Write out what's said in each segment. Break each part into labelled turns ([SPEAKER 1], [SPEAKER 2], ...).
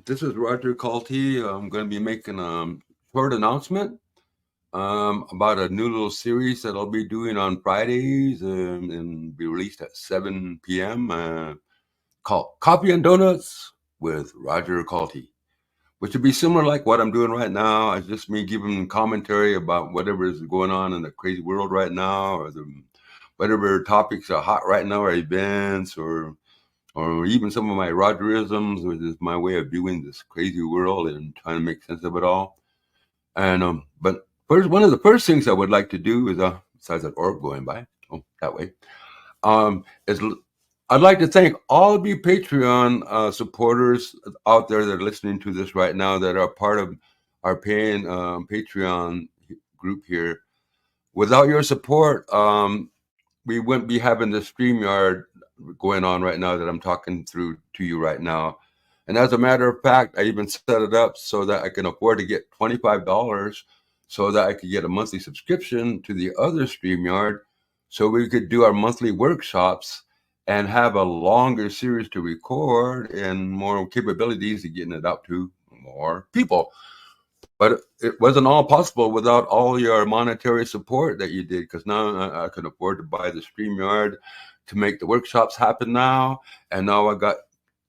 [SPEAKER 1] This is Roger Calty. I'm going to be making a short announcement about a new little series that I'll be doing on Fridays and be released at 7 p.m. Called Coffee and Donuts with Roger Calty, which would be similar like what I'm doing right now. It's just me giving commentary about whatever is going on in the crazy world right now, or whatever topics are hot right now, or events, or even some of my Rogerisms, which is my way of viewing this crazy world and trying to make sense of it all. But first, one of the first things I would like to do is, besides that orb going by, that way, is I'd like to thank all of you Patreon supporters out there that are listening to this right now that are part of our paying Patreon group here. Without your support, we wouldn't be having the StreamYard going on right now that I'm talking through to you right now. And as a matter of fact, I even set it up so that I can afford to get $25 so that I could get a monthly subscription to the other StreamYard so we could do our monthly workshops and have a longer series to record and more capabilities of getting it out to more people. But it wasn't all possible without all your monetary support that you did, because now I can afford to buy the StreamYard to make the workshops happen now. And now I got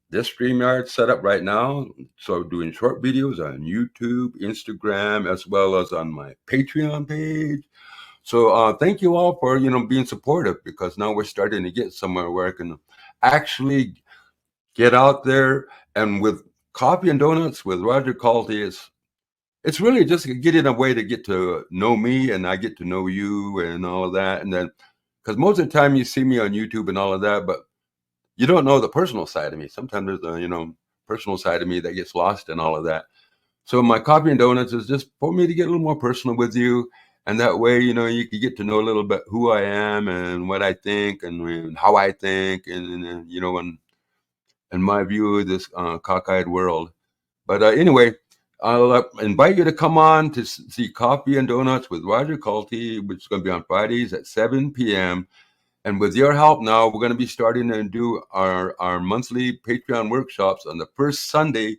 [SPEAKER 1] this StreamYard set up right now. So doing short videos on YouTube, Instagram, as well as on my Patreon page. So thank you all for, being supportive, because now we're starting to get somewhere where I can actually get out there. And with Coffee and Donuts with Roger Calty, it's really just getting a way to get to know me, and I get to know you and all of that. And then, because most of the time you see me on YouTube and all of that, but you don't know the personal side of me. Sometimes there's a, personal side of me that gets lost in all of that. So my Coffee and Donuts is just for me to get a little more personal with you. And that way, you can get to know a little bit who I am and what I think and how I think and my view of this cockeyed world. But anyway, I'll invite you to come on to see Coffee and Donuts with Roger Calty, which is going to be on Fridays at 7 p.m. And with your help now, we're going to be starting to do our monthly Patreon workshops on the first Sunday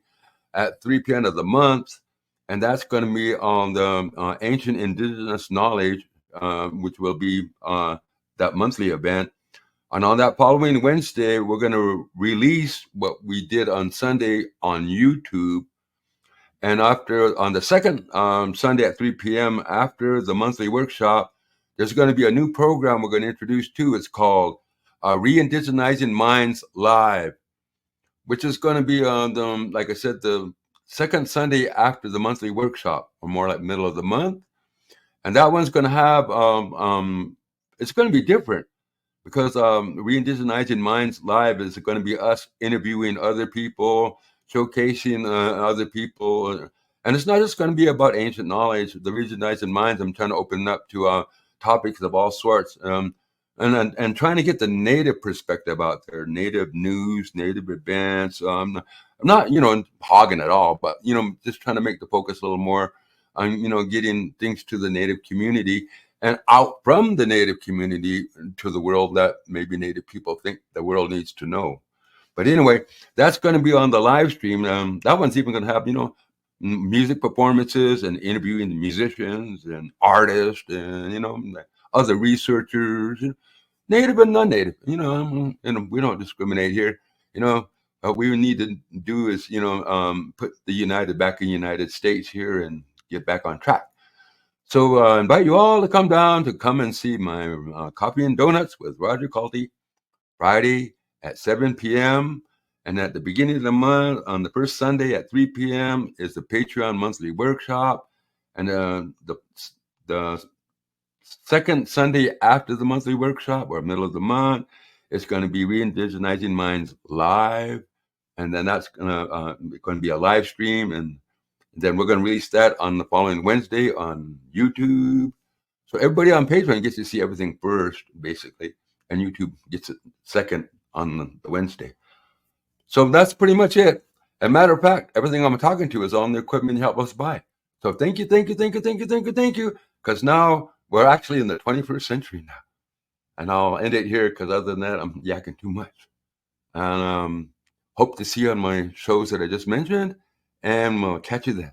[SPEAKER 1] at 3 p.m. of the month. And that's going to be on the ancient indigenous knowledge, which will be that monthly event. And on that following Wednesday, we're going to release what we did on Sunday on YouTube. And after on the second Sunday at 3 p.m. after the monthly workshop, there's going to be a new program we're going to introduce too. It's called Re-Indigenizing Minds Live, which is going to be on like I said, the second Sunday after the monthly workshop, or more like middle of the month. And that one's going to have it's going to be different, because Re-Indigenizing Minds Live is going to be us interviewing other people, showcasing other people. And it's not just going to be about ancient knowledge. The Re-Indigenizing Minds, I'm trying to open up to topics of all sorts, and trying to get the native perspective out there, native news, native events. I'm not, hogging it all, but, just trying to make the focus a little more on, getting things to the native community and out from the native community to the world that maybe native people think the world needs to know. But anyway, that's going to be on the live stream. That one's even going to have, music performances and interviewing the musicians and artists and, other researchers, native and non-native, and we don't discriminate here. What we need to do is, put the United back in the United States here and get back on track. So I invite you all to come and see my Coffee and Donuts with Roger Calty, Friday at 7 p.m. And at the beginning of the month, on the first Sunday at 3 p.m. is the Patreon monthly workshop. And the second Sunday after the monthly workshop, or middle of the month, it's going to be Re-Indigenizing Minds Live. And then that's going to be a live stream. And then we're going to release that on the following Wednesday on YouTube. So everybody on Patreon gets to see everything first, basically, and YouTube gets it second on the Wednesday. So that's pretty much it. As a matter of fact, everything I'm talking to is on the equipment you help us buy. So thank you, because now we're actually in the 21st century now. And I'll end it here, because other than that, I'm yakking too much. And hope to see you on my shows that I just mentioned. and we'll catch you then.